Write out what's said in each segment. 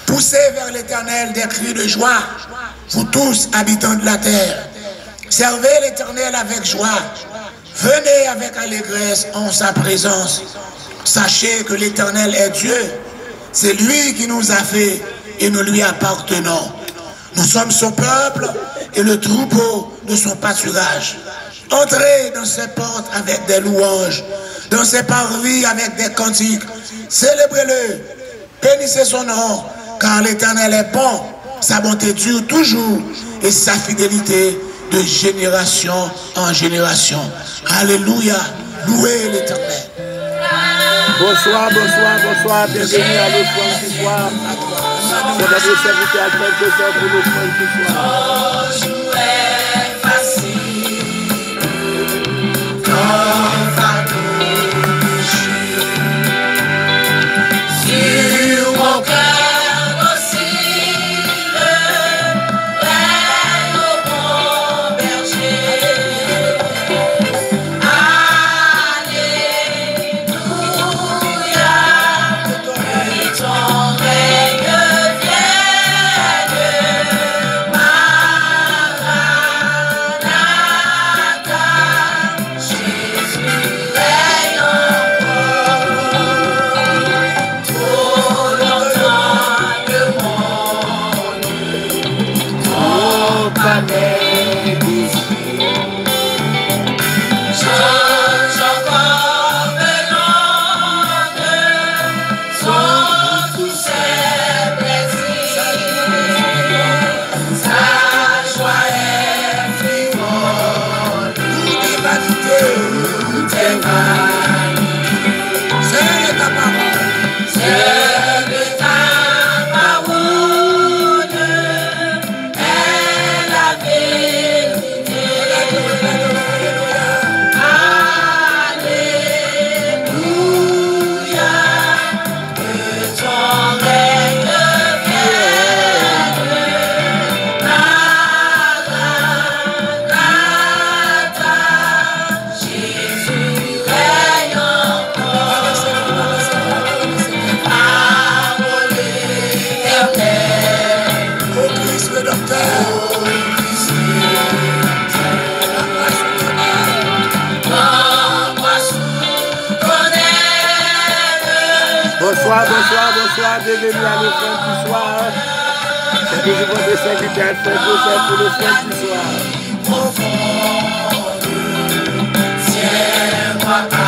Poussez vers l'Éternel des cris de joie, vous tous habitants de la terre. Servez l'Éternel avec joie. Venez avec allégresse en sa présence. Sachez que l'Éternel est Dieu. C'est lui qui nous a fait et nous lui appartenons. Nous sommes son peuple et le troupeau de son pâturage. Entrez dans ses portes avec des louanges, dans ses parvis avec des cantiques. Célébrez-le, bénissez son nom, car l'Éternel est bon, sa bonté dure toujours et sa fidélité de génération en génération. Alléluia, louez l'Éternel. Bonsoir, bonsoir, bonsoir, bienvenue à l'offrande du soir. C'est notre serviteur à quelque chose pour l'offrande du soir. Bonsoir, bienvenue à l'offrande du soir. C'est toujours votre serviteur pour l'offrande du soir. Ah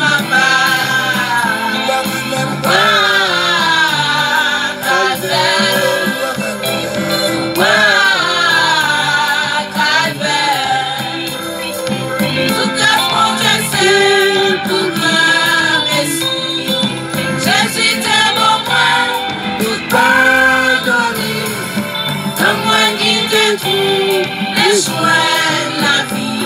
ma part. Tout grâce mon Dieu c'est pour grand merci. Jésus t'aime au moins tout pardonner. Dans moi qui te trouve les choix de la vie.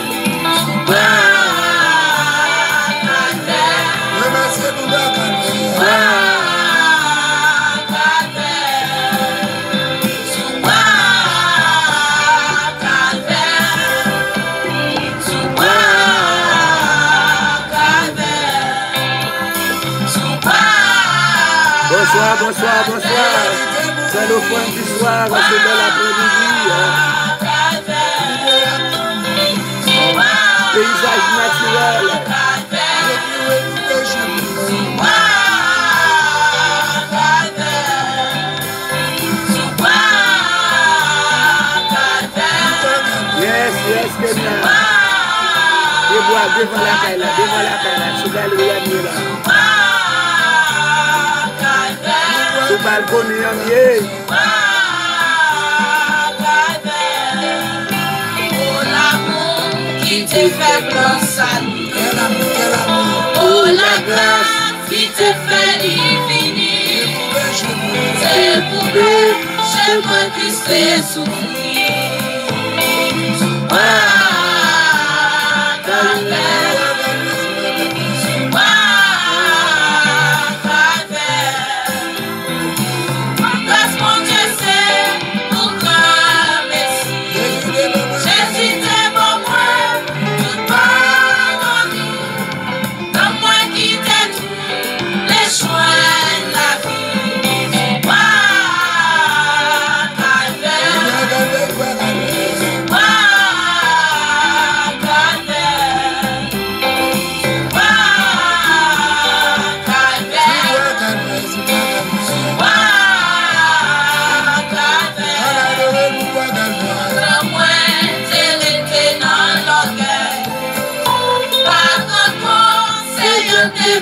Bonsoir, bonsoir, bonsoir. C'est le point du soir, c'est de l'après-midi. Paysage naturel. Yes, yes, Kenya. Devant la caille, sous la lumière là. Sous balcon, qui te fait grand salut. Oh la grâce qui te fait diviner. C'est pour nous, chez moi Christ est souffrir.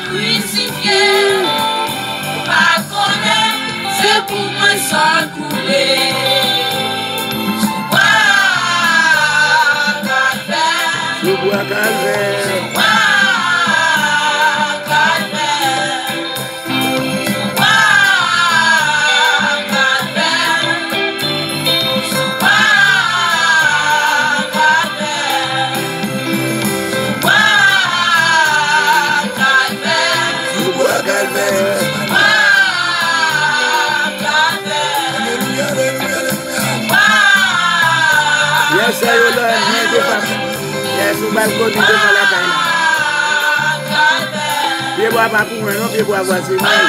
Crucifié, pas connaître, c'est pour moi sans couler. Sous bois calvaire. Yes, I will learn. Yes, you must go to the Malacana. You will have a woman, you will have a woman.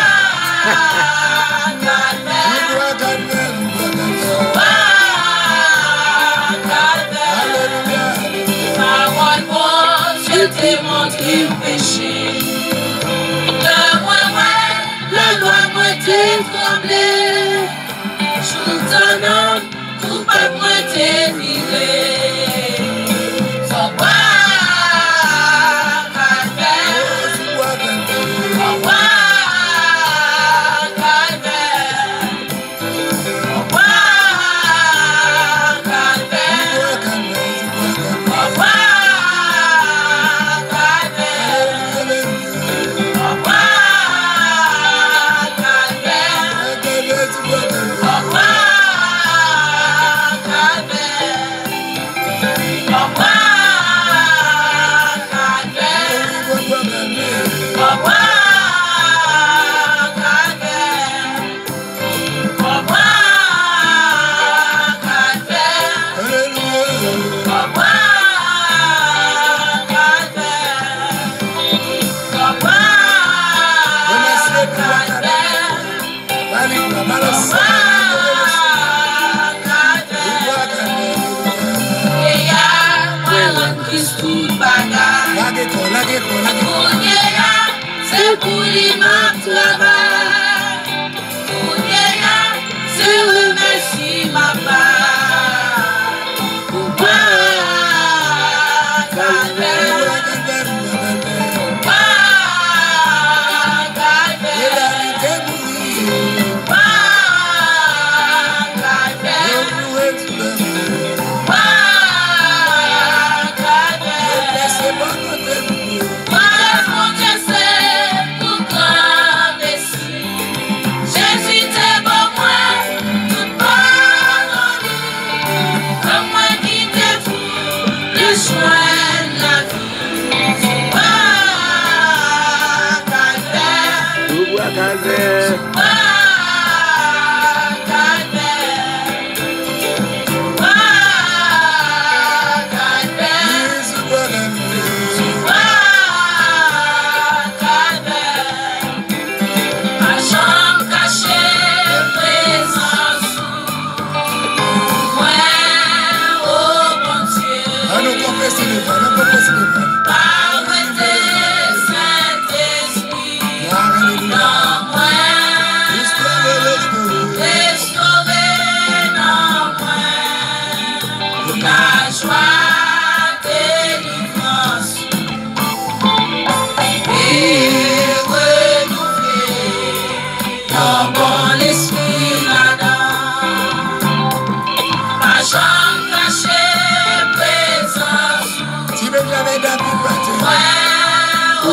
Je t'ai montré le péché. Le moi, la loi moi t'est tremblée. Jour d'un homme, coupable moi t'est viré. Faut voir calvaire. Faut voir calvaire. Faut voir calvaire. Faut voir. C'est pour l'imam travail. Pour c'est remercier ma part. Pour moi, calvaire. Pour moi, Ton bon esprit là-dedans. Ma chambre cachée, présence. Tu me l'avais d'habitude, Mathieu. Ouais, oh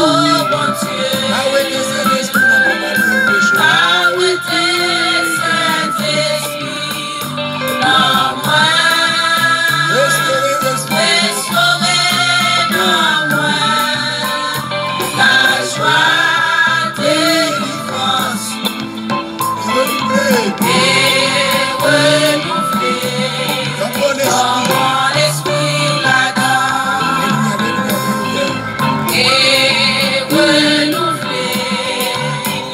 mon Dieu. Ah oui, tes Saint-Esprit, on peut mal faire péché. Ah oui, tes Saint-Esprit, dans moi. Restaurer l'esprit. Restaurer dans moi la joie délivrance. Renouveler. Et renouveler Dans mon esprit. dans mon esprit là-dedans. Alléluia, alléluia, alléluia. Et renouveler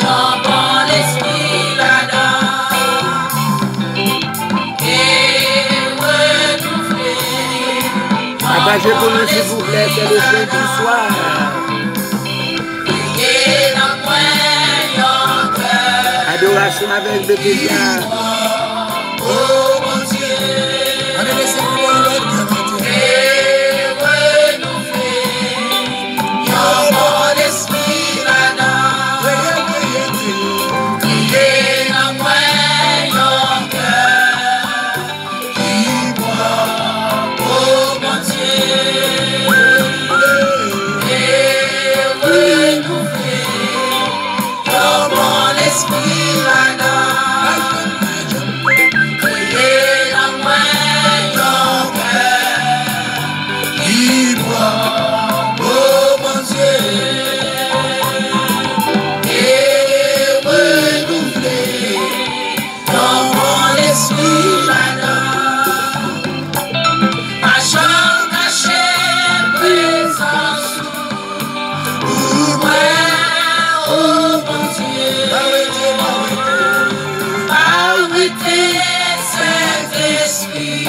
dans mon esprit là-dedans. Et renouveler Partagez pour nous, s'il vous plaît, c'est le chant du soir. et dans moi yon cœur. Adoration avec le plaisir. Oh mon Dieu, On est laissé pour l'autre que Mathieu. et renouveler dans mon esprit là-dedans. Priez, priez, priez. Et dans moi yon cœur qui boit. Oh mon Dieu, et renouveler dans mon esprit là-dedans. Priez dans moi ton cœur qui boit. Oh mon Dieu, et renouveler dans mon esprit là-dedans. Ma chambre cachée, présence. Ouais, oh mon Dieu. Arrêtez Saint-Esprit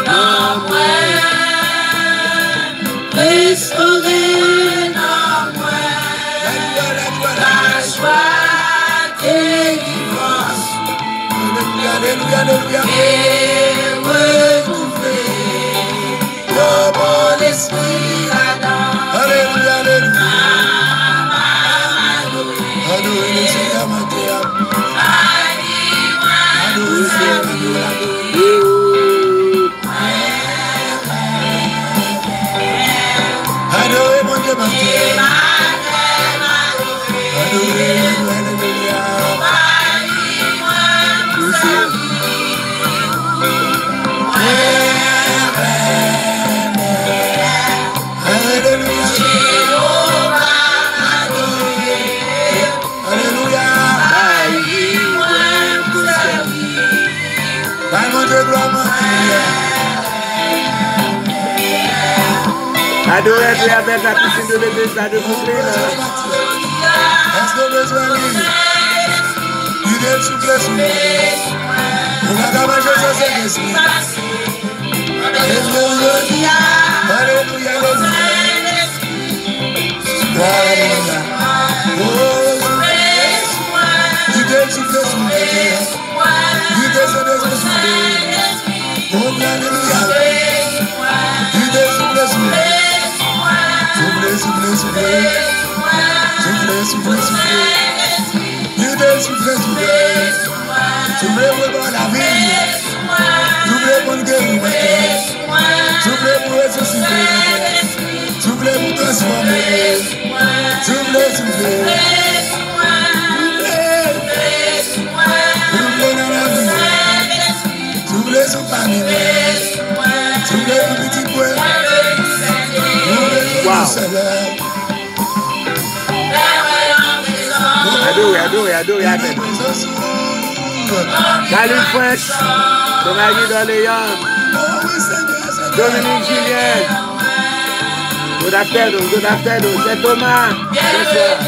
dans moi, restaurez dans moi la joie délivrance Alléluia, alléluia, alléluia. et renouveler dans mon esprit là-dedans. Alléluia, alléluia. Adorez le Seigneur, Mathieu. Adorez le Seigneur, adorez mon Dieu, Mathieu. Adorez, alléluia. Alléluia. Alléluia. Par mon Dieu, gloire, mon Dieu. Adorez Dieu avec la piscine de l'église là de Brooklyn. Est-ce que besoin de lui? Il est soufflé sur nous. On a qu'à manger ça, c'est l'esprit. Alléluia, alléluia, alléluia. Alléluia. Oh, il est soufflé sur nous. Il descend sur nous. Oh, alléluia. Il est soufflé sur nous. Soufflez, soufflez, soufflez. Soufflez, soufflez, soufflez. Il est soufflé sur nous. Soufflez pour la vie. Soufflez pour le guérir. Soufflez pour ressusciter. Soufflez pour transformer. Soufflez, soufflez. Soufflez dans la vie. Soufflez sur la famille. Soufflez pour petit point. Wow. Adorez, adorez. Salut French, ton mari d'Orléans, Dominique Julien, good afternoon, c'est Thomas, bonsoir.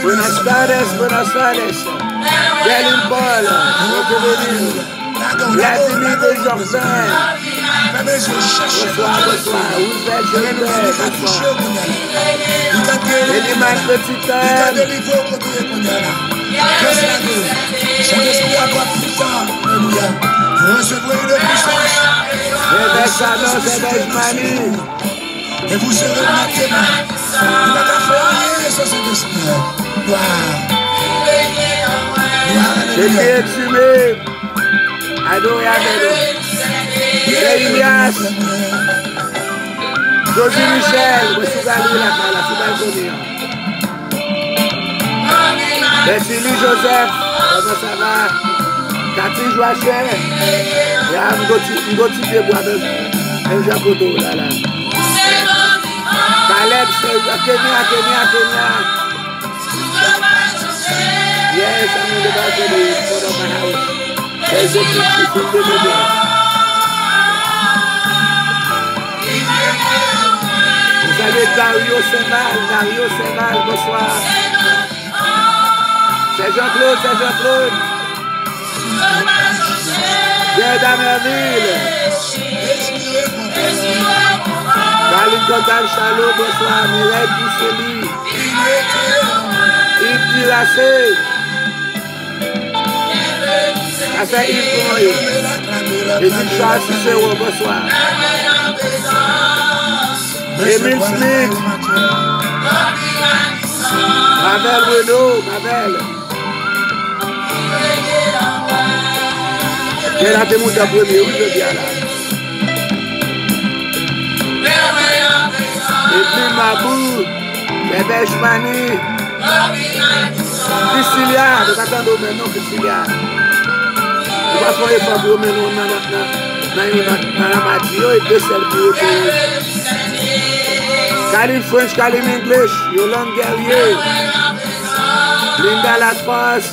Buenas tardes, Berlin Paul, bienvenue, Vladimir de Jordan, bonsoir, Ouzbek Gilbert, bonsoir. Eliman Petitan, Vous recevrez une puissance. Rebecca Mani, Et vous serez maintenant. Il n'a qu'à faire rien sur cet esprit. Gloire. Je t'ai exhumé. Adoré Amen. Elias. Josie Michel. Je suis allé là-bas, sous balconnier. Merci Lee Joseph. Comment ça va? Cathy Joachim. Et un goti de bois même. Un jacoto là là. Caleb, c'est Kenya. Yes, I'm in the balcony in front of my house. There's a picture from the middle. Vous avez Dario Seval, bonsoir. C'est Jean-Claude. Bien d'Amerville. Caline Contal Chalot, bonsoir. Mireille Bousseli. Yves Diracé. Ça c'est Yves Boy. Émile Charles Cicero, bonsoir. Émile Smith. Mabel Renaud, Mabel. J'ai la démonte à premier, oui, je viens là. Et puis Mabou, Bébé Chmani, Priscilla, nous attendons maintenant Priscilla. Nous passons les femmes pour maintenant dans la matière et deux celles pour eux. Kaline French, Kaline English, Yolande Guerrier, Linda Laspas,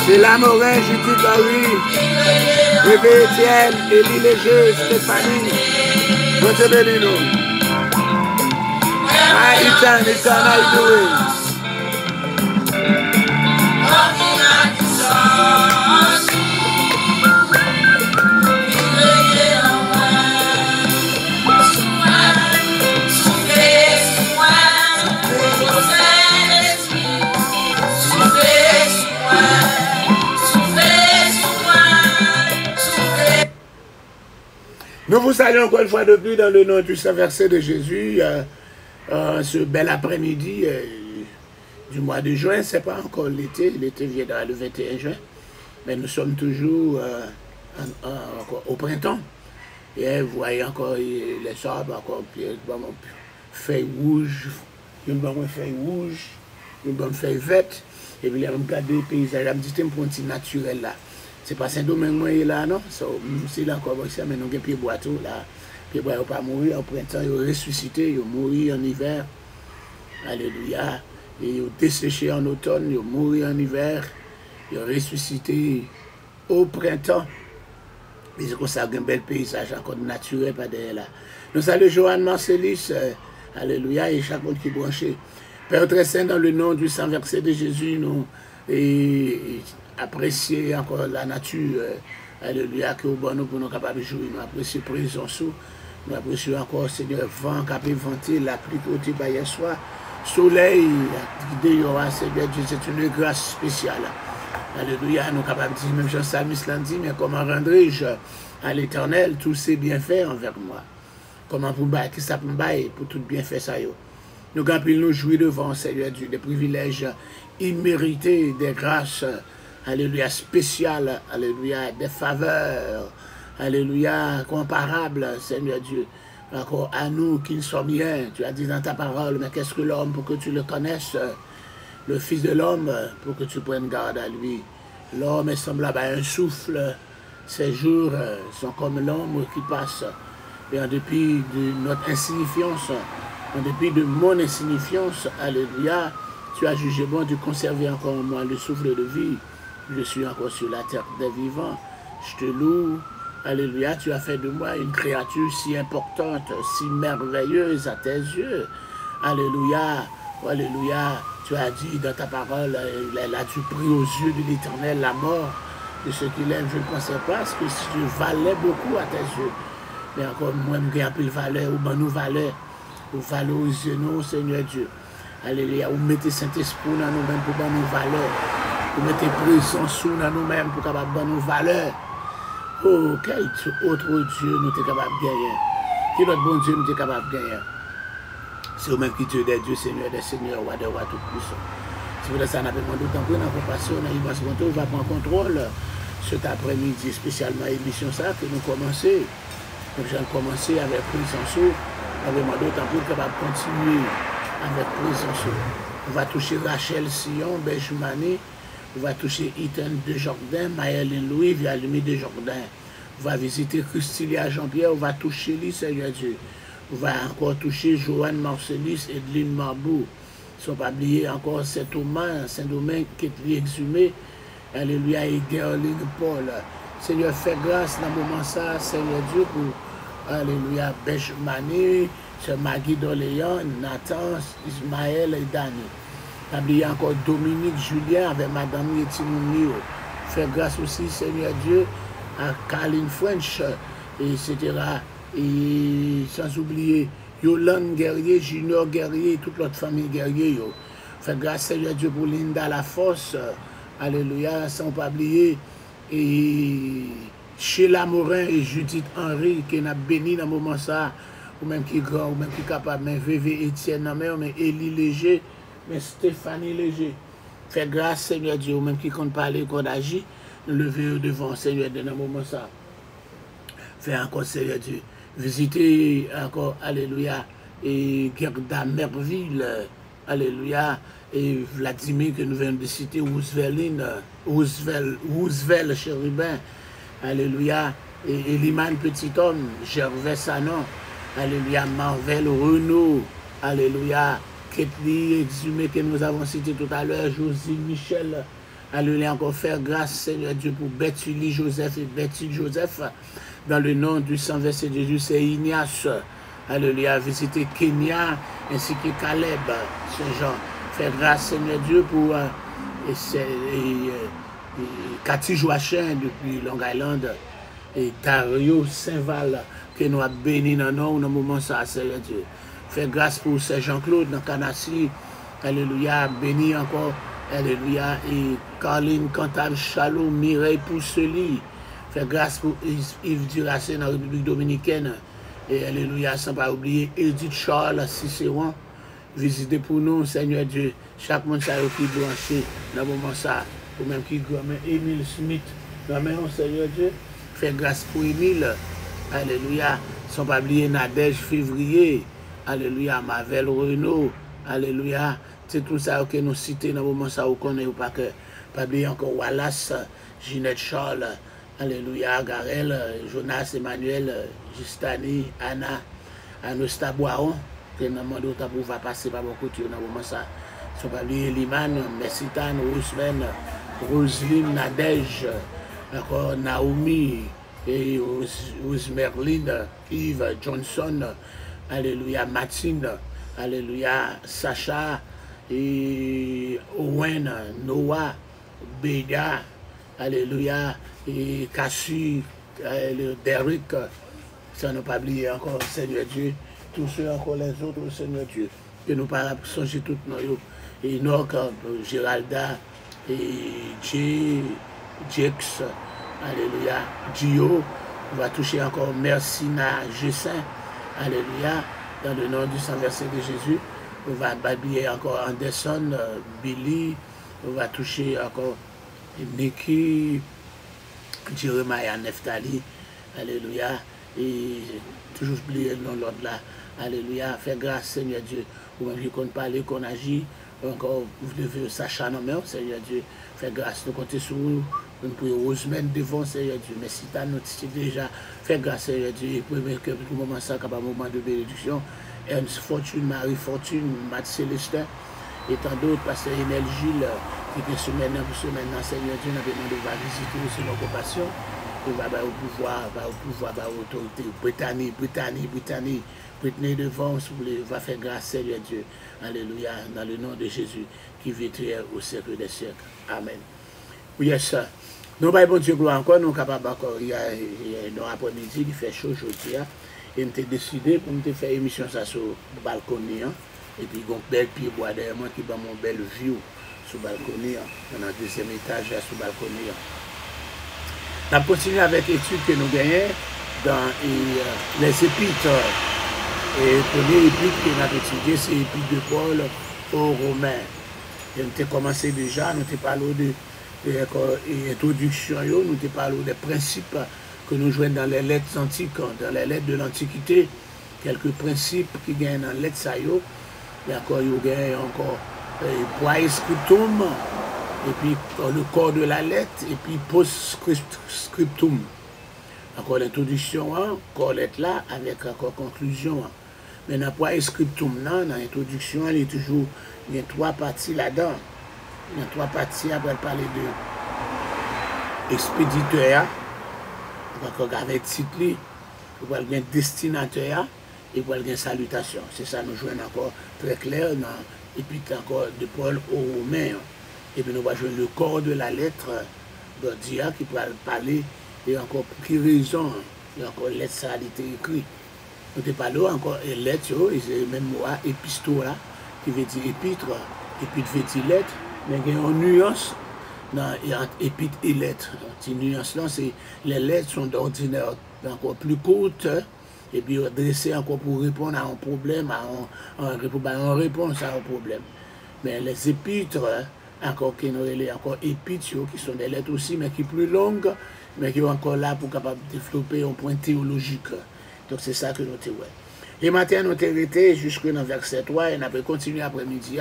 Sheila Morin, Judith Barry, Bébé Etienne, Élie Léger, Stéphanie, Monsieur Benino. Hi Ethan, how you doing? Nous vous saluons encore une fois de plus dans le nom du Saint-Versé de Jésus, ce bel après-midi du mois de juin. Ce n'est pas encore l'été, l'été viendra le 21 juin, mais nous sommes toujours au printemps. Et vous voyez encore les arbres, encore feuilles rouges, une bonne feuille rouge, une bonne feuille verte, et puis on regarde les paysages, on dit que c'est un petit naturel là. C'est pas Saint-Domingue moi là non, c'est là encore ça, mais nous avons pied bois tout là. Pied bois pas mourir en printemps, ils ont ressuscité, ils ont mouru en hiver. Alléluia. Et ils ont desséché en automne, ils ont mouru en hiver, ils ont ressuscité au printemps. Et c'est comme ça un bel paysage encore naturel pas derrière là. Nous saluons Joanne Marcelis, alléluia, et chaque monde qui est branché. Père très saint, dans le nom du Saint-Versé de Jésus, nous apprécier encore la nature, alléluia, que au bon nous pour nous capables de jouer, nous apprécions présence, nous apprécions encore, Seigneur, vent qui a venté, la pluie côté par hier soir, soleil, dehors, Seigneur Dieu, c'est une grâce spéciale. Alléluia, nous capables de dire, même Jean-Salmis l'a dit, mais comment rendrai-je à l'Éternel tous ses bienfaits envers moi? Comment pour bailler, qui ça pour bailler, pour tout bienfait ça yo? Nous capables nous jouir devant, Seigneur Dieu, des privilèges immérités, des grâces, alléluia, spéciales, alléluia, des faveurs, alléluia, comparables, Seigneur Dieu, encore à nous qui ne sommes rien. Tu as dit dans ta parole, mais qu'est-ce que l'homme pour que tu le connaisses? Le Fils de l'homme pour que tu prennes garde à lui. L'homme est semblable à un souffle. Ses jours sont comme l'ombre qui passe. Et en dépit de notre insignifiance, en dépit de mon insignifiance, alléluia, tu as jugé bon de conserver encore en moi le souffle de vie. Je suis encore sur la terre des vivants. Je te loue. Alléluia, tu as fait de moi une créature si importante, si merveilleuse à tes yeux. Alléluia, alléluia. Tu as dit dans ta parole, tu pris aux yeux de l'Éternel la mort de ceux qui l'aiment. Je ne pensais pas parce que je valais beaucoup à tes yeux. Mais encore moi, je n'ai plus de valeur, ou ben nous valeur. Nous valons aux yeux, nous, Seigneur Dieu. Alléluia. Vous mettez Saint-Esprit dans nous-mêmes pour ben nous valeur. Vous mettez présence sous nous-mêmes pour capable ben nous valeur. Oh, quel autre Dieu nous sommes capables de gagner. Quel autre bon Dieu nous sommes capables de gagner. C'est au même qui Dieu des dieux, Seigneur des seigneurs, roi des rois tout puissant. C'est pour ça que nous avons demandé autant pour la compassion, dans l'immense contrôle, va prendre contrôle cet après-midi, spécialement l'émission ça que nous commençons. Nous allons commencer avec présence. Nous avons demandé autant pour capable de continuer avec présence. On va toucher Rachel Sion, Benjumani. On va toucher Ethan Desjardins, Maëlle Louis, Vialumi Desjardins. On va visiter Christilia Jean-Pierre. On va toucher lui, Seigneur Dieu. On va encore toucher Joanne Marcelis et Edline Marbou. Ils ne sont pas oubliés encore Saint-Domingue qui est exhumé. Alléluia, et Gerling Paul. Seigneur, fais grâce dans le moment ça, Seigneur Dieu, pour Alléluia, Benjumani, Sœur Maggie Doléan, Nathan, Ismaël et Dani. Oublié encore Dominique Julien avec Madame Yetimounio. Fais grâce aussi, Seigneur Dieu, à Caroline French, etc. Et sans oublier Yolande Guerrier, Junior Guerrier, toute l'autre famille Guerrier. Fais grâce, Seigneur Dieu, pour Linda Lafosse. Alléluia, sans pas oublier. Et Sheila Morin et Judith Henry, qui n'a béni dans le moment ça, ou même qui est grand, ou même qui est capable, mais VV Etienne, mais Élie Léger, mais Stéphanie Léger. Fais grâce, Seigneur Dieu, ou même qui compte parler, qu'on agit, nous lever devant, Seigneur, dans le moment ça. Fais encore, Seigneur Dieu, visiter encore, Alléluia, et Gerda Merville, Alléluia, et Vladimir que nous venons de citer, Roosevelt Chérubin, Alléluia, et Eliman Petit Homme, Gervais Sanon, Alléluia, Marvel Renaud, Alléluia, Ketli exhumé que nous avons cité tout à l'heure, Josie Michel, Alléluia, encore faire grâce, Seigneur Dieu, pour Bethulie Joseph et Betty Joseph, dans le nom du sang versé de Jésus, c'est Ignace, Alléluia, visiter Kenya, ainsi que Caleb, Saint-Jean. Faire grâce, Seigneur Dieu, pour Cathy Joachim depuis Long Island et Dario Saint-Val que nous avons béni dans le moment ça, Seigneur Dieu. Faire grâce pour Saint Jean-Claude dans Canassi, Alléluia, béni encore, Alléluia, et Caroline Cantal Chalot, Mireille Poussely. Faire grâce pour Yves Duracé dans la République Dominicaine, et Alléluia, sans pas oublier Edith Charles Cicéron. Visitez pour nous, Seigneur Dieu, chaque monde qui est branché dans le moment ça, ou même qui gomme Émile Smith, dans le même Seigneur Dieu, fais grâce pour Émile, Alléluia, sans pas oublier Nadège Février, Alléluia, Mavel Renaud, Alléluia, c'est tout ça que nous citons dans le moment ça, où qu'on est ou pas que, pas oublier encore Wallace, Ginette Charles, Alléluia, Garel, Jonas Emmanuel, Justani, Anna, Anosta Boiron, que nous demandons autant pour va passer par beaucoup de dans le moment ça. Sont pas oublier Liman, Messitane, Rosemène, Roselyne, Nadège, encore Naomi, et Rosemerline, Yves Johnson, Alléluia, Martine, Alléluia, Sacha, et Owen, Noah, Béda, Alléluia, et Cassie, Derrick, ça ne pas oublier encore, Seigneur Dieu, tous ceux encore les autres, Seigneur Dieu, que nous parlons songer toutes nos, et Enoch, Géralda, et Jex, Alléluia, Gio, on va toucher encore Mercina Gessin, Alléluia, dans le nom du sang versé de Jésus, on va babiller encore Anderson, Billy, on va toucher encore Nicky, Jeremiah Neftali, Alléluia, et toujours oublier le nom de l'autre là, Alléluia, fais grâce Seigneur Dieu, ou même qu'on parle, qu'on agit, encore vous devez Sacha non mais Seigneur Dieu, fais grâce, nous comptons sur vous, nous pouvons Rosemène devant Seigneur Dieu, mais si tu as notifié déjà, fais grâce Seigneur Dieu, et pour le moment ça, comme un moment de bénédiction, Ernst Fortune, Marie Fortune, Matt Célestin, et tant d'autres, Pasteur Enel Gilles, qui est semaine pour semaine, Seigneur Dieu, nous avons demandé de visiter aussi nos compassions, et va au pouvoir, va au autorité, Britannie, Britney devant, si vous voulez, va faire grâce, Seigneur Dieu. Alléluia, dans le nom de Jésus, qui vit au siècle des siècles. Amen. Oui, yes, nous, bon Dieu, gloire encore, nous sommes capables encore, il y a un après-midi qui fait chaud aujourd'hui, et nous avons décidé pour nous faire une émission ça sur le balcon, et puis il y a un bel pied bois derrière moi qui va mon bel view sur le balcon, dans le deuxième étage, sur le balcon. On continue avec l'étude que nous gagnons dans les épîtres. Et le premier épître que nous avons étudié, c'est l'épître de Paul aux Romains. Et nous avons commencé déjà, nous avons parlé de l'introduction, nous avons parlé des principes que nous jouons dans les lettres antiques, dans les lettres de l'Antiquité. Quelques principes qui gagnent dans les lettres, ça y est. D'accord, il y a encore poids et scriptum, et puis le corps de la lettre, et puis post-scriptum. Encore l'introduction, corps lettre là, avec encore conclusion. Mais dans poids et scriptum, dans l'introduction, il y a 3 parties là-dedans. Il y a 3 parties, après parler de expéditeur, encore avec titre, il y a un destinataire, et il y a une salutation. C'est ça, nous jouons encore très clair dans l'épître encore de Paul aux Romains. Et puis nous allons jouer le corps de la lettre de Dia qui peut parler, et encore pour quelle raison, il y a encore lettre, ça a été écrit. Nous avons parlé encore de lettre, et c'est même moi, épistola, qui veut dire épître, épître veut dire lettre, mais il y a une nuance dans épître et lettre. Cette nuance-là, c'est les lettres sont d'ordinaire encore plus courtes, et puis dressées encore pour répondre à un problème, en réponse à un problème. Mais les épîtres, encore qui encore épîtres, qui sont des lettres aussi, mais qui sont plus longues, mais qui sont encore là pour capable développer un point théologique. Donc c'est ça que nous avons. Et maintenant, nous avons arrêté jusqu'au verset 3, et nous avons continué après-midi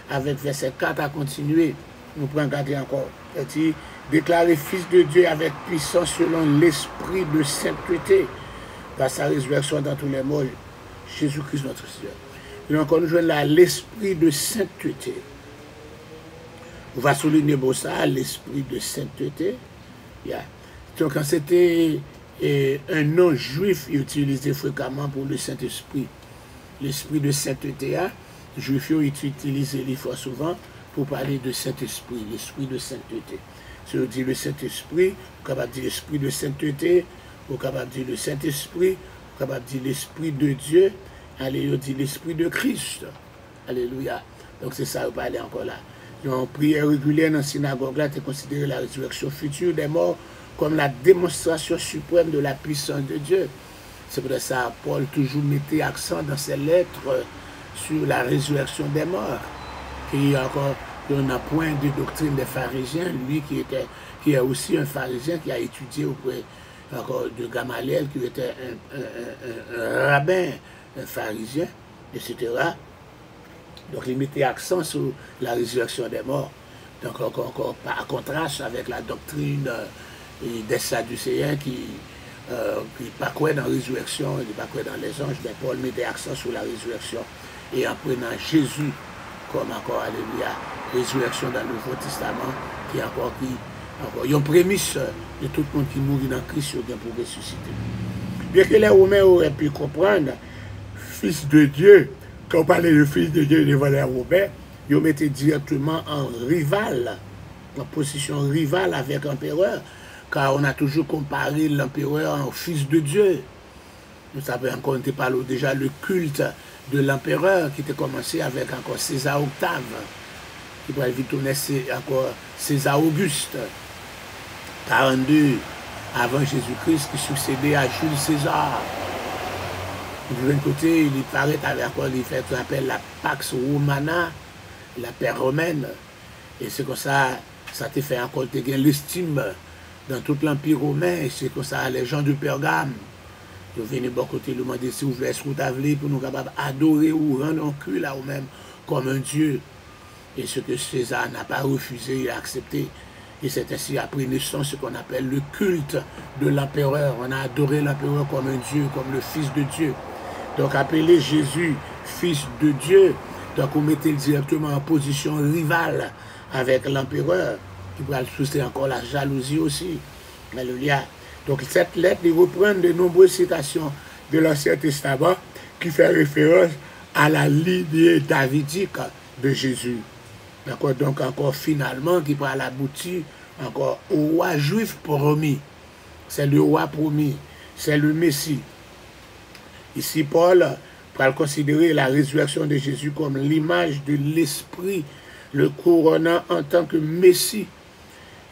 avec verset 4 à continuer. Nous prenons garder encore. C'est-à-dire, déclarer fils de Dieu avec puissance selon l'esprit de sainteté, par sa résurrection dans tous les morts, Jésus-Christ notre Seigneur. Et encore nous jouons là l'esprit de sainteté. On va souligner beau ça, l'esprit de sainteté. Donc quand c'était un nom juif utilisé fréquemment pour le Saint-Esprit. L'esprit de sainteté, les juifs utilisent les fois souvent pour parler de Saint-Esprit, l'esprit de sainteté. Si on dit le Saint-Esprit, on est capable de dire l'esprit de sainteté, on est capable de dire le Saint-Esprit, on est capable de dire l'Esprit de Dieu, allez, on dit l'Esprit de Christ. Alléluia. Donc c'est ça, on va aller encore là. Une prière régulière dans la synagogue, là, tu considéré la résurrection future des morts comme la démonstration suprême de la puissance de Dieu. C'est pour ça que Paul toujours mettait accent dans ses lettres sur la résurrection des morts. Il y a encore un point de doctrine des pharisiens, lui qui est aussi un pharisien qui a étudié auprès encore de Gamaliel, qui était un rabbin, un pharisien, etc. Donc il mettait accent sur la résurrection des morts. Donc encore par contraste avec la doctrine des Sadducéens qui pas croient dans la résurrection, qui pas croient dans les anges, mais Paul mettait accent sur la résurrection. Et en prenant Jésus comme encore, alléluia, résurrection dans le Nouveau Testament, qui encore une prémisse de tout le monde qui mourit dans Christ pour ressusciter. Bien que les Romains auraient pu comprendre, fils de Dieu, quand on parlait de fils de Dieu devant les Romains, ils mettaient directement en rival, en position rivale avec l'empereur, car on a toujours comparé l'empereur en fils de Dieu. Nous savons encore, on parlé déjà le culte de l'empereur qui était commencé avec encore César Octave, qui pourrait vite tourner encore César Auguste, 42 avant Jésus-Christ, qui succédait à Jules César. De l'autre côté, il paraît avec encore il fait ce qu'on appelle la Pax Romana, la paix romaine. Et c'est comme ça, ça te fait encore l'estime dans tout l'Empire romain. Et c'est comme ça, les gens de Pergame, ils viennent de bon côté, ils demander si vous voulez se retrouver pour nous capables adorer ou rendre un culte à vous-même comme un Dieu. Et ce que César n'a pas refusé, il a accepté. Et c'est ainsi après naissance ce qu'on appelle le culte de l'empereur. On a adoré l'empereur comme un Dieu, comme le Fils de Dieu. Donc appeler Jésus Fils de Dieu, donc on mettait directement en position rivale avec l'empereur, qui va soucier encore la jalousie aussi. Alléluia. Donc cette lettre il reprend de nombreuses citations de l'Ancien Testament qui fait référence à la lignée davidique de Jésus. D'accord, donc encore finalement qui va aboutir encore au roi juif promis. C'est le roi promis, c'est le Messie. Ici, Paul va considérer la résurrection de Jésus comme l'image de l'Esprit, le couronnant en tant que Messie.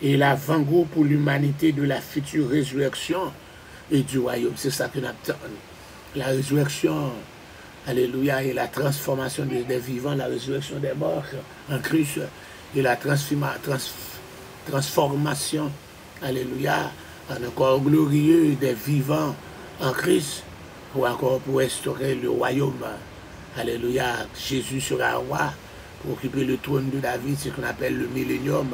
et l'avant-goût pour l'humanité de la future résurrection et du royaume. C'est ça que nous attendons. La résurrection, alléluia, et la transformation des vivants, la résurrection des morts en Christ et la transformation, alléluia, en un corps glorieux des vivants en Christ pour instaurer le royaume. Alléluia, Jésus sera roi pour occuper le trône de David, ce qu'on appelle le millénium,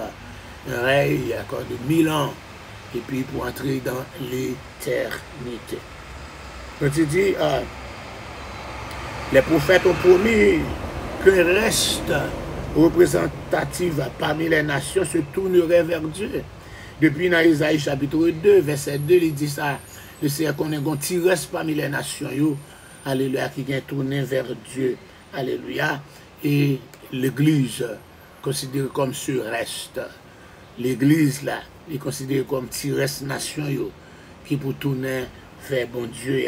un règne encore de 1000 ans, et puis pour entrer dans l'éternité. Quand il dit, les prophètes ont promis qu'un reste représentatif parmi les nations se tournerait vers Dieu. Depuis dans Isaïe chapitre 2, verset 2, il dit ça, le Seigneur qu'on est un petit reste parmi les nations, alléluia, qui vient tourner vers Dieu, alléluia, et l'Église considérée comme ce reste. L'Église là, est considérée comme petit reste nation, qui pour tourner vers bon Dieu.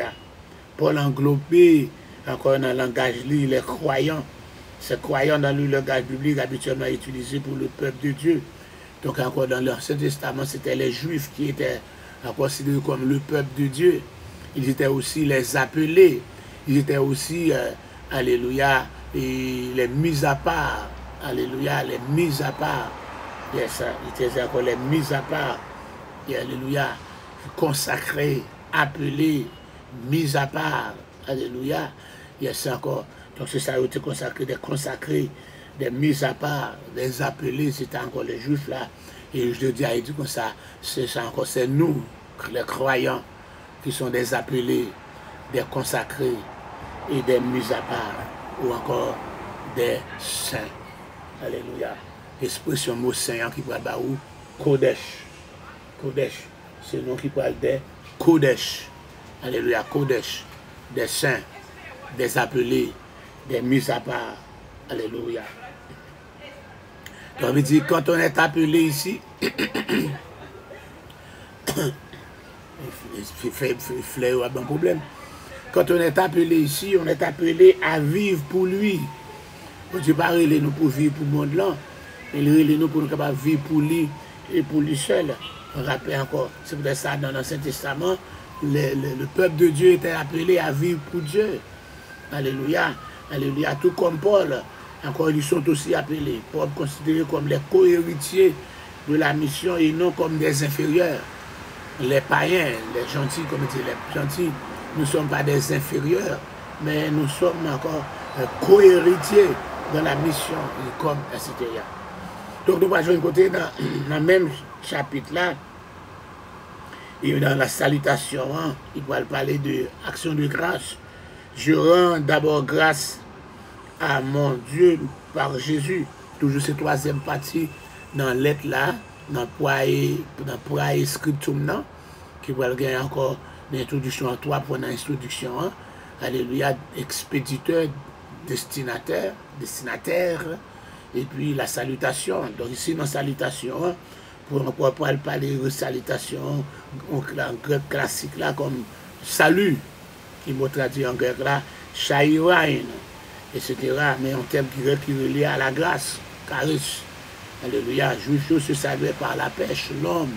Paul englobé, encore dans le langage les croyants. Ces croyants dans le langage biblique habituellement utilisé pour le peuple de Dieu. Donc encore dans l'Ancien Testament, c'était les Juifs qui étaient considérés comme le peuple de Dieu. Ils étaient aussi les appelés. Ils étaient aussi, alléluia, et les mis à part. Alléluia, les mis à part. Yes, ils étaient encore les mis à part. Et alléluia, consacrés, appelés, mis à part. Alléluia. Yes, encore. Donc c'est ça, ils étaient consacrés, des consacrés, des mis à part, des appelés, c'était encore les Juifs là. Et je dis à Dieu comme ça, c'est encore, c'est nous, les croyants, qui sont des appelés, des consacrés et des mis à part, ou encore des saints. Alléluia. Expression mot saint qui parle de où? Kodesh. Kodesh. C'est le nom qui parle des Kodesh. Alléluia. Kodesh. Des saints, des appelés, des mis à part. Alléluia. Donc, on dit, quand on est appelé ici, il y a un problème. Quand on est appelé ici, on est appelé à vivre pour lui. On ne dit pas nous pour vivre pour le monde là, mais nous pour nous capables de vivre pour lui et pour lui seul. On rappelle encore, c'est peut-être ça dans l'Ancien Testament, le peuple de Dieu était appelé à vivre pour Dieu. Alléluia. Alléluia. Tout comme Paul, encore ils sont aussi appelés. Paul considéré comme les co-héritiers de la mission et non comme des inférieurs. Les païens, les gentils, comme on dit, les gentils, nous ne sommes pas des inférieurs, mais nous sommes encore co-héritiers dans la mission, comme etc. Donc nous passons côté dans le même chapitre là, et dans la salutation, il va parler de action de grâce. Je rends d'abord grâce à mon Dieu par Jésus. Toujours cette troisième partie dans l'être là, dans le scriptum, qui va gagner encore l'introduction en 3 points d'introduction. Alléluia, expéditeur, destinataire, et puis la salutation. Donc ici, dans la salutation, pour parler de salutation, en grec classique là, comme salut, qui m'a traduit en grec là, chaïrain, etc. Mais en termes grec qui est relié à la grâce, charis. Alléluia, Juifs se saluaient par la paix, shalom.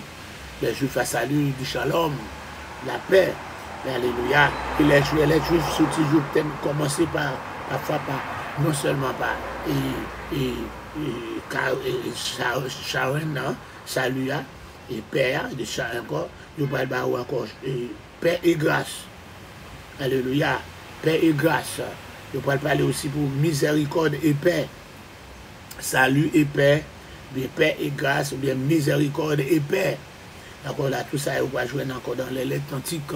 Les Juifs saluent du shalom, la paix. Alléluia. Et les Juifs sont toujours commencés parfois par, non seulement par Sharon, salut, et paix, de Sharon encore, nous parlons encore, paix et grâce. Alléluia, paix et grâce. Je pourrais parler aussi pour miséricorde et paix. Salut et paix, bien paix et grâce, ou bien miséricorde et paix. D'accord, là, tout ça, on va jouer encore dans les lettres antiques,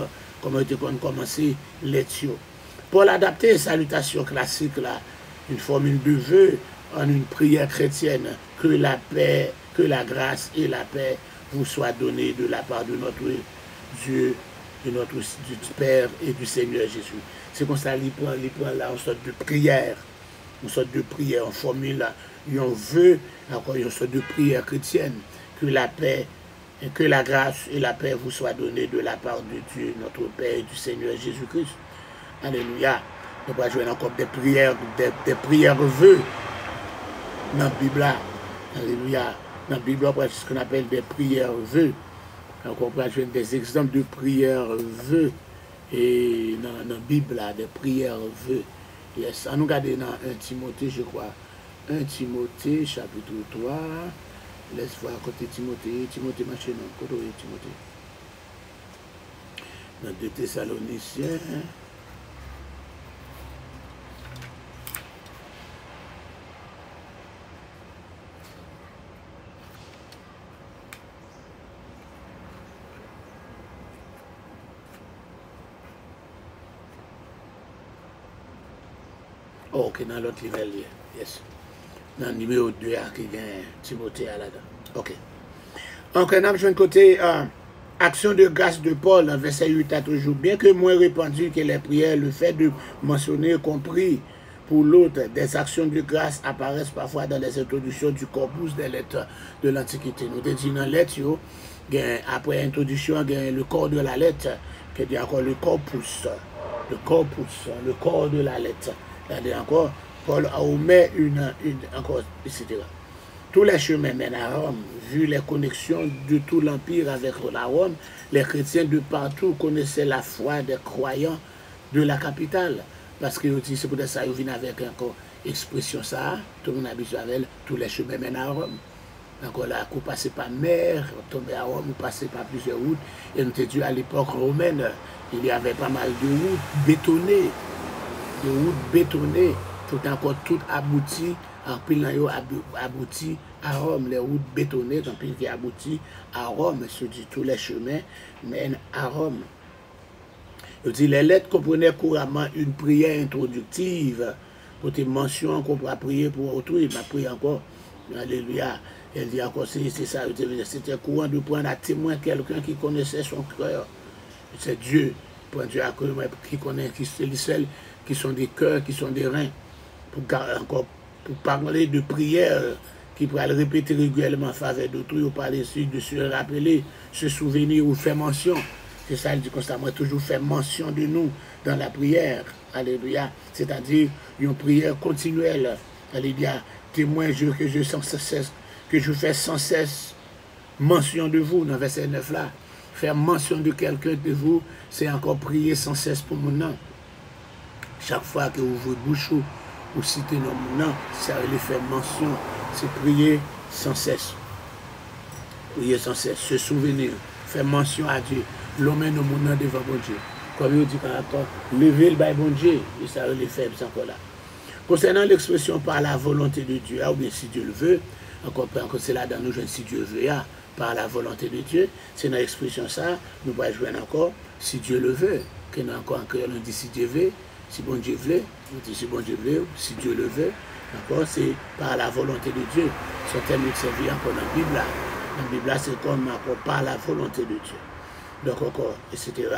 comme on a commencé l'étio. Pour l'adapter, salutation classique, là, une formule de vœu en une prière chrétienne, que la paix, que la grâce et la paix vous soient données de la part de notre Dieu, du Père et du Seigneur Jésus. C'est comme ça, il prend là une sorte de prière, on formule là, on veut encore une sorte de prière chrétienne, que la paix, que la grâce et la paix vous soient données de la part de Dieu, notre Père et du Seigneur Jésus-Christ. Alléluia. Nous allons jouer encore des prières vœux dans la Bible. Alléluia. Dans la Bible, on a ce qu'on appelle des prières vœux. Donc, on peut jouer des exemples de prières vœux. Et dans la Bible, là, des prières vœux. Yes. On nous regarde dans 1 Timothée, je crois. 1 Timothée, chapitre 3. Laisse voir côté Timothée. Timothée, machin, non. Côté Timothée. Dans 2 Thessaloniciens. Oh, ok, dans l'autre livre, yes. Dans le numéro 2, qui vient Timothée là-dedans. Ok. Donc, on a besoin de côté action de grâce de Paul, dans verset 8 à toujours. Bien que moins répandu que les prières, le fait de mentionner, compris pour l'autre, des actions de grâce apparaissent parfois dans les introductions du corpus des lettres de l'Antiquité. Nous avons dit dans la lettre, après l'introduction, le corps de la lettre, qui dit encore le corpus, le corps de la lettre. Regardez encore, Paul a omis encore, etc. Tous les chemins mènent à Rome. Vu les connexions de tout l'Empire avec la Rome, les chrétiens de partout connaissaient la foi des croyants de la capitale. Parce que c'est pour ça qu'ils viennent avec encore expression ça, tout le monde habitué avec elle, tous les chemins mènent à Rome. Donc là, vous passez par mer, vous tombez à Rome, vous passez par plusieurs routes. Et nous étions à l'époque romaine, il y avait pas mal de routes bétonnées. Tout abouti, en pile abouti à Rome, les routes bétonnées, en pile qui abouti à Rome, se dit tous les chemins mènent à Rome. Je dis, les lettres comprenaient couramment une prière introductive, pour tes mentions qu'on pourra prier pour autrui, mais prier encore, alléluia, elle dit encore, c'est ça, c'était courant de prendre à témoin quelqu'un qui connaissait son cœur, c'est Dieu, pour Dieu qui connaît, qui c'est les seuls qui sont des cœurs, qui sont des reins, pour parler de prière, qui pourra le répéter régulièrement en faveur d'autrui, ou parler de se rappeler, se souvenir ou faire mention. C'est ça, il dit constamment, toujours faire mention de nous dans la prière. Alléluia. C'est-à-dire une prière continuelle. Alléluia. Témoin que je fais sans cesse mention de vous, dans verset 9 là. Faire mention de quelqu'un de vous, c'est encore prier sans cesse pour mon nom. Chaque fois que vous ouvrez bouche ou citez mon nom, ça veut faire mention, c'est prier sans cesse. Prier sans cesse, se souvenir, faire mention à Dieu. L'homme est mon nom devant bon Dieu. Comme il dit par rapport, lever le bail bon Dieu, et ça veut faire encore là. Concernant l'expression par la volonté de Dieu, ou bien si Dieu le veut, encore c'est là dans nous jeunes, si Dieu veut, par la volonté de Dieu, c'est dans l'expression ça, nous allons jouer encore, si Dieu le veut, que nous encore on dit si Dieu veut, si bon Dieu veut, on dit si bon Dieu veut, si Dieu le veut, encore c'est par la volonté de Dieu. Ce terme est servi encore dans la Bible là. Dans la Bible là, c'est comme encore par la volonté de Dieu. Donc encore, etc.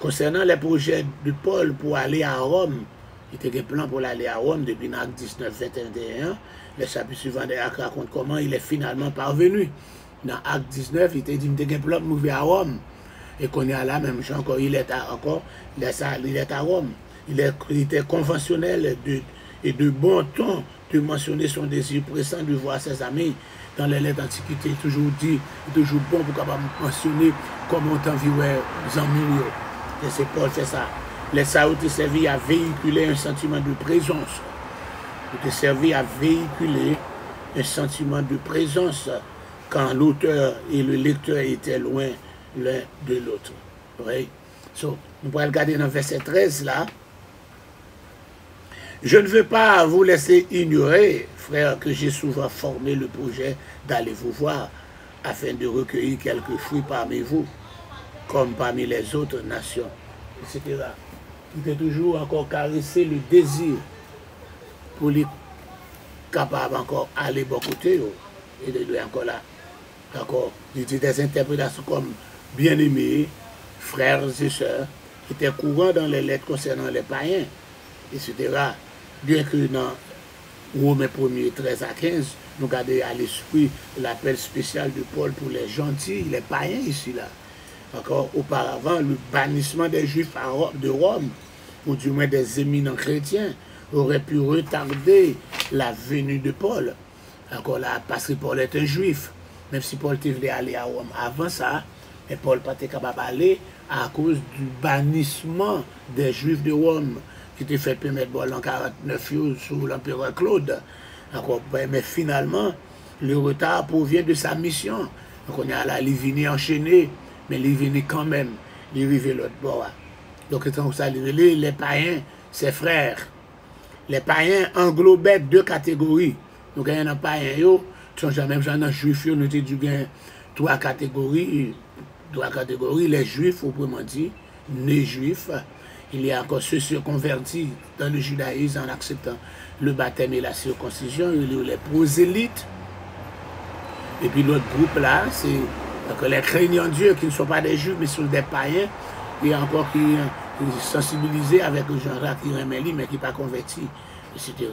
Concernant les projets de Paul pour aller à Rome, il était un plan pour aller à Rome depuis Actes 19, 21. Le chapitre suivant de Actes raconte comment il est finalement parvenu. Dans Actes 19, il était dit qu'il était un plan pour mourir à Rome. Et qu'on est à la même chose encore, il est à Rome. Il était conventionnel et de bon ton de mentionner son désir pressant de voir ses amis. Dans les lettres d'Antiquité, toujours dit, toujours bon pour capable mentionner comment on t'envirait en milieu. Et c'est Paul fait ça. Les saouts étaient servis à véhiculer un sentiment de présence. Ils étaient servis à véhiculer un sentiment de présence quand l'auteur et le lecteur étaient loin l'un de l'autre. Oui. So, nous pourrons regarder dans le verset 13 là. Je ne veux pas vous laisser ignorer, frère, que j'ai souvent formé le projet d'aller vous voir afin de recueillir quelques fruits parmi vous, comme parmi les autres nations, etc. Il était toujours encore caressé le désir pour les capables encore aller bon côté, et de lui encore là. D'accord. Il dit des interprétations comme bien-aimés, frères et sœurs, qui étaient courants dans les lettres concernant les païens, etc. Bien que dans Romains 1er 13 à 15, nous gardons à l'esprit l'appel spécial de Paul pour les gentils, les païens ici là. Encore auparavant, le bannissement des Juifs de Rome, ou du moins des éminents chrétiens, aurait pu retarder la venue de Paul. Encore là, parce que Paul est un Juif. Même si Paul voulait aller à Rome avant ça, mais Paul pas était capable d'aller à cause du bannissement des Juifs de Rome qui était fait permettre en 49 sous l'empereur Claude. Mais finalement, le retard provient de sa mission. Donc on est allé, il venait enchaîner, mais il venait quand même, il arrivait l'autre bord. Donc c'est ça, les païens, ses frères. Les païens englobaient deux catégories. Donc il y a un païen, même genre dans juif, nous avons dit trois catégories. Les juifs, autrement dit, les juifs. Il y a encore ceux qui sont convertis dans le judaïsme en acceptant le baptême et la circoncision. Il y a les prosélytes. Et puis l'autre groupe là, c'est les craignants Dieu qui ne sont pas des juifs mais sont des païens. Et encore qui sont sensibilisés avec le genre qui remet mais qui ne sont pas convertis, etc.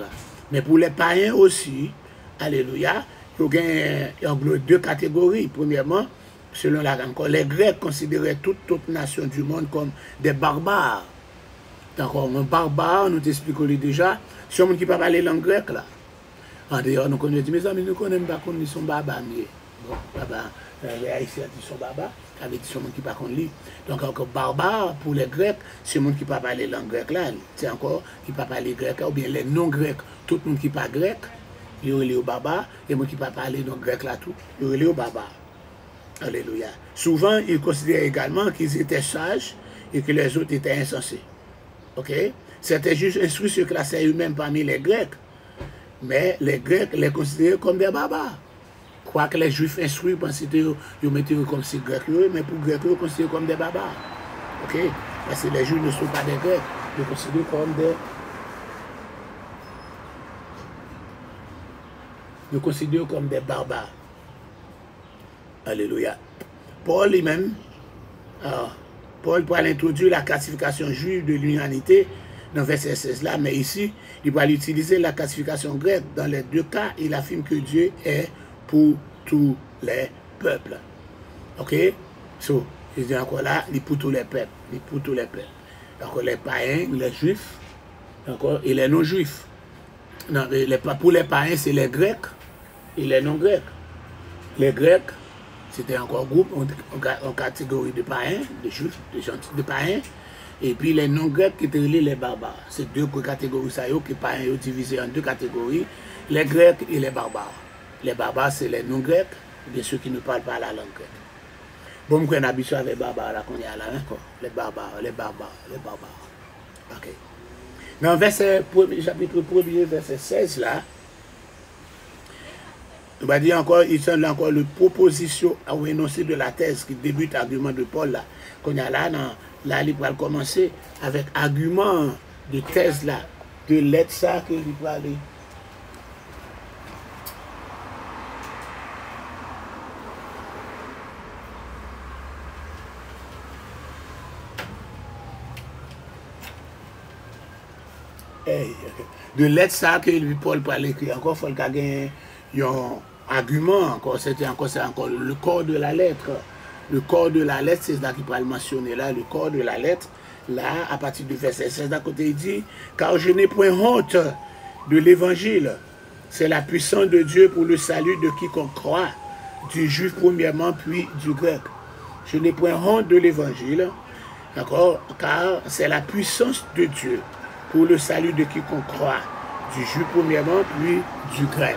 Mais pour les païens aussi, alléluia, il y a deux catégories. Premièrement, selon la encore, les Grecs considéraient toute nation du monde comme des barbares. D'accord, un barbare, nous t'expliquons déjà, c'est un monde qui ne peut pas parler langue grecque là. En dehors, nous connaissons, mes amis, nous connaissons pas qu'on sont barbares. Bon, les Haïtiens qui sont barbares, avec des gens qui ne peuvent pas lire. Donc, encore barbare, pour les Grecs, c'est un monde qui ne peut pas parler langue grecque là. C'est encore qui ne peut pas parler grec, ou bien les non-grecs, tout le monde qui ne parle pas grec, il y a les barbares, et les gens qui ne peuvent pas parler non-grec là tout, il y a les barbares. Alléluia. Souvent, ils considéraient également qu'ils étaient sages et que les autres étaient insensés. Ok? C'était juste instruits se classer eux-mêmes parmi les Grecs. Mais les Grecs les considéraient comme des barbares. Quoique les Juifs instruits pensaient qu'ils mettaient comme si Grecs, mais pour Grecs, ils considéraient comme des barbares. Ok? Parce que les Juifs ne sont pas des Grecs, ils les considèrent comme des... Ils considèrent comme des barbares. Alléluia. Paul lui-même, Paul pour introduire la classification juive de l'humanité dans verset 16 là, mais ici, il va utiliser la classification grecque. Dans les deux cas, il affirme que Dieu est pour tous les peuples. Ok? So, il dit encore là, il est pour tous les peuples. Il est pour tous les peuples. Donc les païens, les juifs, encore, et les non-juifs. Non, pour les païens, c'est les grecs et les non-grecs. Les grecs, c'était encore un groupe, en catégorie de païens, de juifs, de païens, et puis les non-grecs qui étaient les barbares. C'est deux catégories, ça y est, que les païens ont divisé en deux catégories, les grecs et les barbares. Les barbares, c'est les non-grecs, bien ceux qui ne parlent pas la langue grecque. Bon, on a habitué avec les barbares, là, qu'on est là, encore. Les barbares. Ok. Dans verset, chapitre 1er, verset 16, là, on va dire encore, il semble encore la proposition au énoncé de la thèse qui débute l'argument de Paul là. Qu'on a là, il va commencer avec argument de thèse là, de lettre ça qu'il va aller. De lettre ça que Paul peut écrire encore, il faut qu'il y ait un argument encore, c'est encore le corps de la lettre. Le corps de la lettre, c'est ça qu'il peut le mentionner là, le corps de la lettre, là, à partir du verset 16, d'un côté, il dit, car je n'ai point honte de l'évangile, c'est la puissance de Dieu pour le salut de quiconque croit, du juif premièrement, puis du grec. Je n'ai point honte de l'évangile, d'accord, car c'est la puissance de Dieu pour le salut de quiconque croit, du juif premièrement, puis du grec.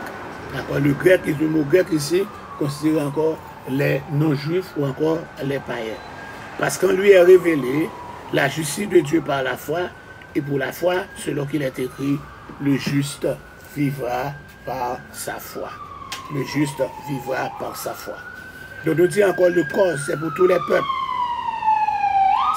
D'accord, le grec, le mot grec ici, considère encore les non-juifs ou encore les païens. Parce qu'on lui est révélé la justice de Dieu par la foi, et pour la foi, selon qu'il est écrit, le juste vivra par sa foi. Le juste vivra par sa foi. Donc, nous dit encore le corps, c'est pour tous les peuples.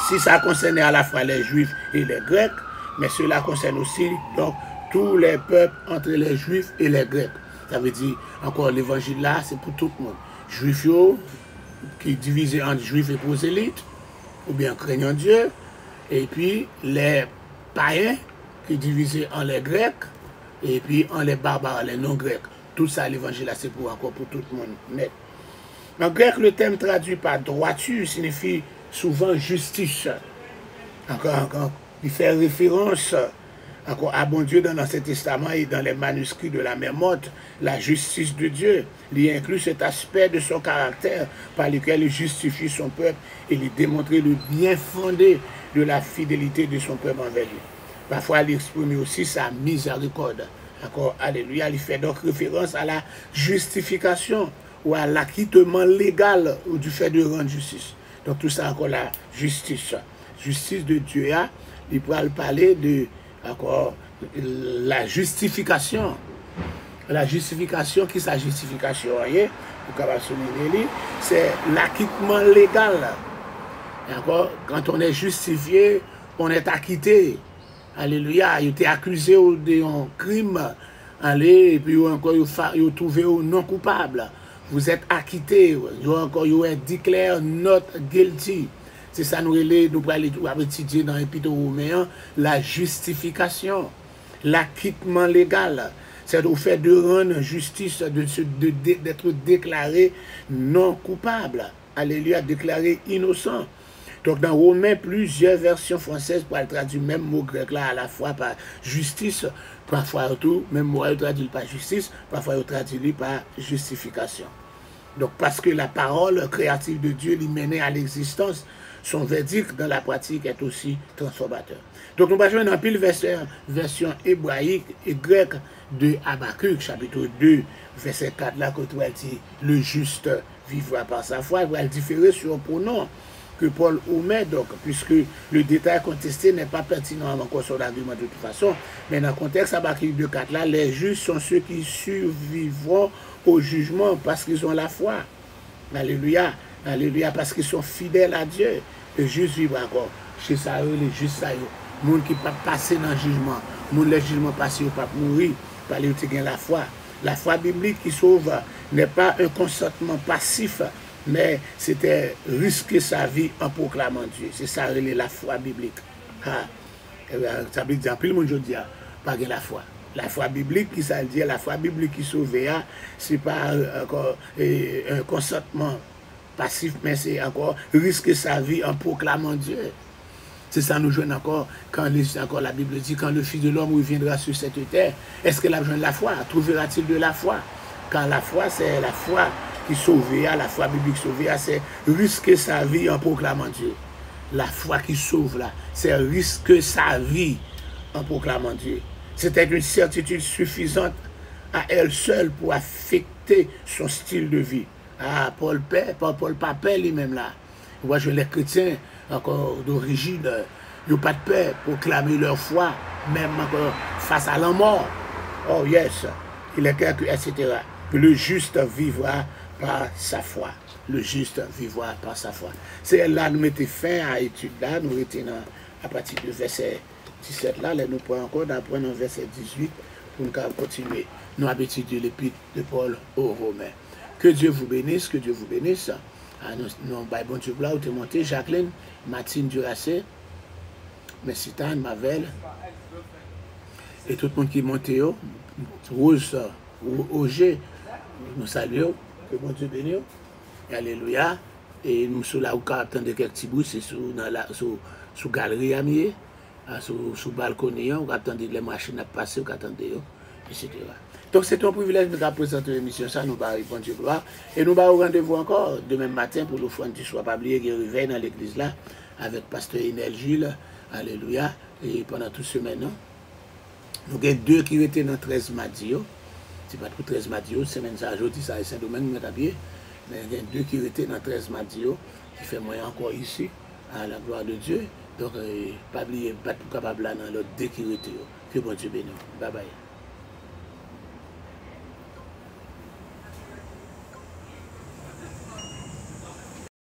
Si ça concerne à la fois les juifs et les grecs, mais cela concerne aussi donc tous les peuples entre les juifs et les grecs. Ça veut dire, encore l'évangile là, c'est pour tout le monde. Juifs qui est divisé entre juifs et prosélytes, ou bien craignant Dieu, et puis les païens qui est divisé en les grecs, et puis en les barbares, les non-grecs. Tout ça, l'évangile là, c'est pour tout le monde. Mais en grec, le terme traduit par droiture signifie souvent justice. Encore, il fait référence Encore à bon Dieu dans l'Ancien Testament et dans les manuscrits de la mer morte, la justice de Dieu, il inclut cet aspect de son caractère par lequel il justifie son peuple et lui démontrer le bien fondé de la fidélité de son peuple envers lui. Parfois, il exprime aussi sa miséricorde. D'accord, alléluia, il fait donc référence à la justification ou à l'acquittement légal ou du fait de rendre justice. Donc tout ça encore la justice. Justice de Dieu, il pourra parler de encore la justification. La justification, qui est sa justification, voyez, c'est l'acquittement légal. D'accord, quand on est justifié, on est acquitté. Alléluia, il était accusé d'un crime, allez, et puis encore il trouvé non coupable. Vous êtes acquitté, you are declared not guilty. C'est ça nous allons étudier dans l'Épître aux Romains, la justification, l'acquittement légal. C'est au fait de rendre justice, d'être déclaré non coupable. Alléluia, déclaré innocent. Donc dans Romains, plusieurs versions françaises pour traduire le même mot grec là à la fois par justice, parfois tout, même mot traduit par justice, parfois traduit par justification. Donc parce que la parole créative de Dieu lui menait à l'existence, son verdict dans la pratique est aussi transformateur. Donc nous allons dans pile version hébraïque et grecque de Habakkuk, chapitre 2, verset 4, là, que tu as dit, le juste vivra par sa foi. Il va différer sur un pronom que Paul omet, donc, puisque le détail contesté n'est pas pertinent encore son argument de toute façon, mais dans le contexte Habakkuk 2, 4, là, les justes sont ceux qui survivront au jugement parce qu'ils ont la foi. Alléluia. Alléluia, parce qu'ils sont fidèles à Dieu. Les justes vivent encore. Chez ça, les justes, ça, les gens qui ne peuvent pas passer dans le jugement, les jugements passés, ils ne peuvent pas mourir, parce qu'ils ont la foi. La foi biblique qui sauve n'est pas un consentement passif, mais c'était risquer sa vie en proclamant Dieu. C'est ça, la foi biblique. Ça veut dire, plus le monde dit, pas de la foi. La foi biblique, qui ça dit, la foi biblique qui sauve, ce n'est pas encore un consentement passif, mais c'est encore risquer sa vie en proclamant Dieu. C'est ça nous jouons encore quand encore la Bible dit, quand le Fils de l'homme reviendra sur cette terre, est-ce qu'il a besoin de la foi? Trouvera-t-il de la foi? Quand la foi, c'est la foi qui sauve, la foi biblique sauve, c'est risquer sa vie en proclamant Dieu. La foi qui sauve là, c'est risquer sa vie en proclamant Dieu. C'était une certitude suffisante à elle seule pour affecter son style de vie. Ah, Paul Papel lui-même là. Moi, je les chrétiens encore d'origine, ils n'ont pas de paix pour clamer leur foi, même encore face à la mort. Oh yes, il est quelque, etc. Le juste vivra par sa foi. Le juste vivra par sa foi. C'est là nous mettons fin à l'étude là, nous retenons à partir du verset 17 là, nous prenons encore d'apprendre au verset 18 pour nous continuer. Nous avons étudié l'épître de Paul aux Romains. Que Dieu vous bénisse, que Dieu vous bénisse. Nous, bon Dieu, là où tu es monté, Jacqueline, Martine Duracé, merci Tan, Mavel, et tout le monde qui est monté, Rose, Auger, nous saluons, que bon Dieu bénisse, alléluia, et nous sommes là où nous attendons quelques petits bouts, c'est sous galerie à mier, sous balconier, on attend les machines à passer, on attend, etc. Donc c'est un privilège de nous présenter l'émission, ça nous va répondre de gloire. Et nous allons rendez-vous encore demain matin pour l'offrande du soir. Pas oublier qu'il réveille dans l'église là, avec pasteur Inel Gilles, alléluia. Et pendant toute semaine, nous avons deux qui étaient dans 13 mardi. C'est pas pour 13 mardi, semaine ça, aujourd'hui ça est Saint-Domingue, mais il y a deux qui étaient dans 13 mardi, qui fait moyen encore ici, à la gloire de Dieu. Donc, pas oublier, pas capable là dans l'autre deux qui étaient. Que bon Dieu bénisse. Bye bye.